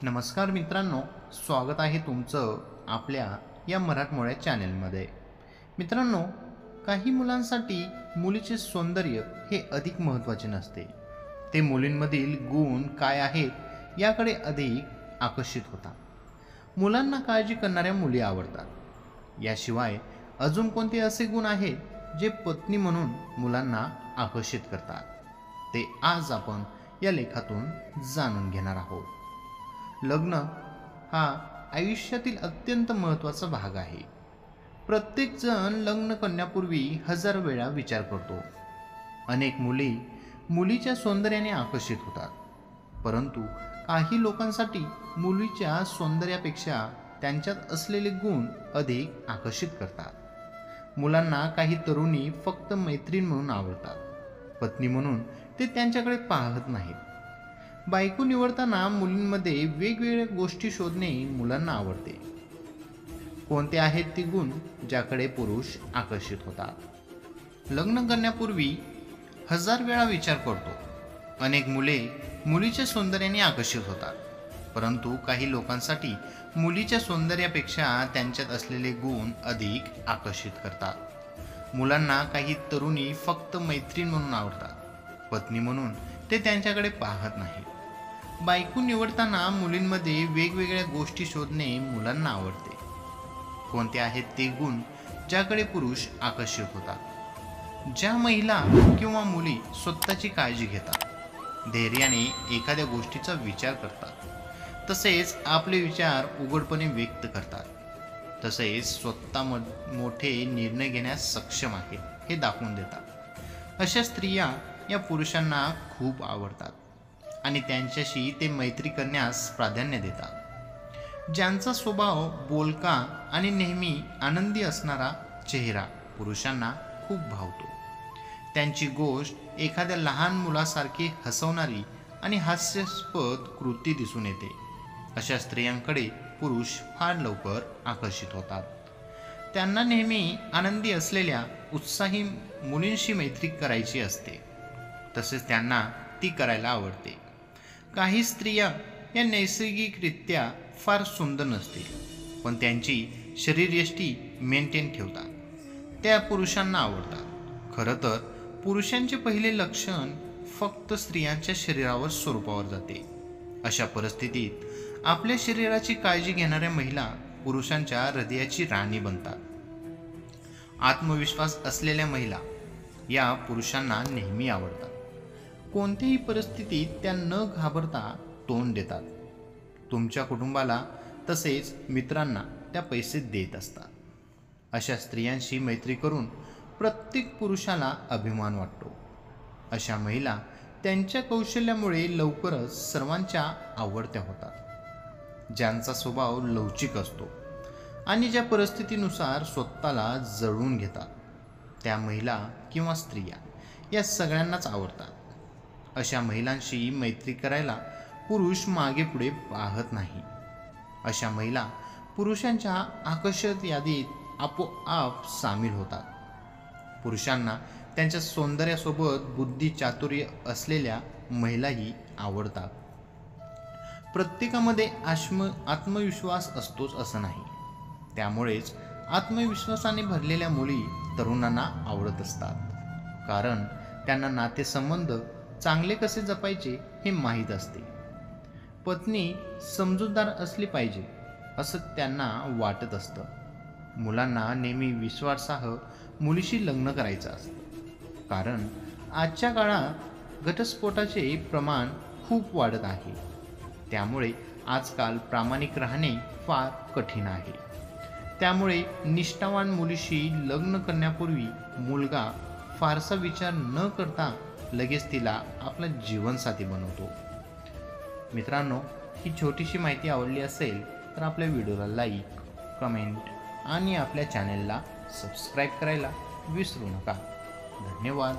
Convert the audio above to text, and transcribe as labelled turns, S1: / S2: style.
S1: नमस्कार मित्रांनो, स्वागत आहे तुमचं आपल्या या मराठमोळ्या चॅनेलमध्ये। मित्रांनो, काही मुलांसाठी मुलीचे सौंदर्य हे अधिक महत्त्वाचे नसते। ते मुलींमधील गुण काय आहेत याकडे अधिक आकर्षित होतात। मुलांना काळजी करणाऱ्या मुली आवडतात। याशिवाय अजून कोणते असे गुण आहेत जे पत्नी म्हणून मुलांना आकर्षित करतात, ते आज आपण या लेखातून जाणून घेणार आहोत। लग्न हा आयुष्यातील अत्यंत महत्त्वाचा भाग आहे। प्रत्येक जण लग्न करण्यापूर्वी हजार वेळा विचार करतो। अनेक मुली मुलीच्या सौंदर्याने आकर्षित होतात, परंतु काही लोकांसाठी मुलीच्या सौंदर्यापेक्षा त्यांच्यात असलेले गुण अधिक आकर्षित करतात। मुलांना काही तरुणी फक्त मैत्रीण म्हणून आवडतात, पत्नी म्हणून ते त्यांच्याकडे पाहत नाहीत। बायको निवडताना मुलींमध्ये वेगवेगळ्या गोष्टी शोधणे मुलांना आवडते। कोणते आहेत ते गुण ज्याकडे पुरुष आकर्षित होतात? लग्न करण्यापूर्वी हजार वेळा विचार करतो। अनेक मुले मुलीच्या सौंदर्याने आकर्षित होतात, परंतु काही लोकांसाठी मुलीच्या सौंदर्यापेक्षा त्यांच्यात असलेले गुण अधिक आकर्षित करतात। मुलांना काही तरुणी फक्त मैत्रीण म्हणून आवडतात, पत्नी म्हणून ते त्यांच्याकडे पाहत नाहीत। बायको निवडताना मुलींमध्ये वेगवेगळ्या गोष्टी शोधणे मुलांना आवडते। कोणते आहेत ते गुण ज्याकडे पुरुष आकर्षित होतात? ज्या महिला किंवा मुली स्वतःची काळजी घेतात, धैर्याने एखाद्या गोष्टीचा विचार करतात, तसेच आपले विचार उघडपणे व्यक्त करतात, तसेच स्वतः मोठे निर्णय घेण्यास सक्षम आहेत हे दाखवून देतात, अशा स्त्रिया या पुरुषांना खूप आवडतात आणि त्यांच्याशी ते मैत्री करण्यास प्राधान्य देतात। ज्यांचा स्वभाव बोलका आणि नेहमी आनंदी असणारा चेहरा पुरुषांना खूप भावतो। त्यांची गोष्ट एखाद्या लहान मुलासारखी हसवणारी आणि हास्यास्पद कृती दिसून येते, अशा स्त्रियांकडे पुरुष फार लवकर आकर्षित होतात। त्यांना नेहमी आनंदी असलेल्या उत्साही मुलींशी मैत्री करायची असते, तसेच त्यांना ती करायला आवडते। काही स्त्रिया या नैसर्गिकरित्या फार सुंदर नसतील, पण त्यांची शरीरयष्टी मेंटेन ठेवतात, त्या पुरुषांना आवडतात। खरं तर पुरुषांचे पहिले लक्षण फक्त स्त्रियांच्या शरीरावर स्वरूपावर जाते। अशा परिस्थितीत आपल्या शरीराची काळजी घेणाऱ्या महिला पुरुषांच्या हृदयाची राणी बनतात। आत्मविश्वास असलेल्या महिला या पुरुषांना नेहमी आवडतात। कोणत्याही परिस्थितीत त्या न घाबरता तोंड देतात। तुमच्या कुटुंबाला तसेच मित्रांना त्या पैसे देत असतात। अशा स्त्रियांशी मैत्री करून प्रत्येक पुरुषाला अभिमान वाटतो। अशा महिला त्यांच्या कौशल्यामुळे लवकरच सर्वांच्या आवडत्या होतात। ज्यांचा स्वभाव लवचिक असतो आणि ज्या परिस्थितीनुसार स्वतःला जळवून घेतात, त्या महिला किंवा स्त्रिया या सगळ्यांनाच आवडतात। अशा महिलांशी मैत्री करायला पुरुष मागे पुढे पाहत नाही। अशा महिला पुरुषांच्या आकर्षक यादीत आपोआप सामील होतात। पुरुषांना त्यांच्या सौंदर्यासोबत बुद्धी चातुर्य असलेल्या महिलाही आवडतात। प्रत्येकामध्ये आत्मविश्वास असतोच असं नाही, त्यामुळेच आत्मविश्वासाने भरलेल्या मुली तरुणांना आवडत असतात, कारण त्यांना नातेसंबंध चांगले कसे जपायचे हे माहीत असते। पत्नी समजूतदार असली पाहिजे असं त्यांना वाटत असतं। मुलांना नेहमी विश्वासार्ह मुलीशी लग्न करायचं असतं, कारण आजच्या काळात घटस्फोटाचे प्रमाण खूप वाढत आहे। त्यामुळे आजकाल प्रामाणिक राहणे फार कठीण आहे। त्यामुळे निष्ठावान मुलीशी लग्न करण्यापूर्वी मुलगा फारसा विचार न करता लगेच तिला आपला जीवनसाथी बनवतो। मित्रांनो, ही छोटीशी माहिती आवडली असेल तर आपल्या व्हिडिओला लाईक, कमेंट आणि आपल्या चॅनेलला सबस्क्राईब करायला विसरू नका। धन्यवाद।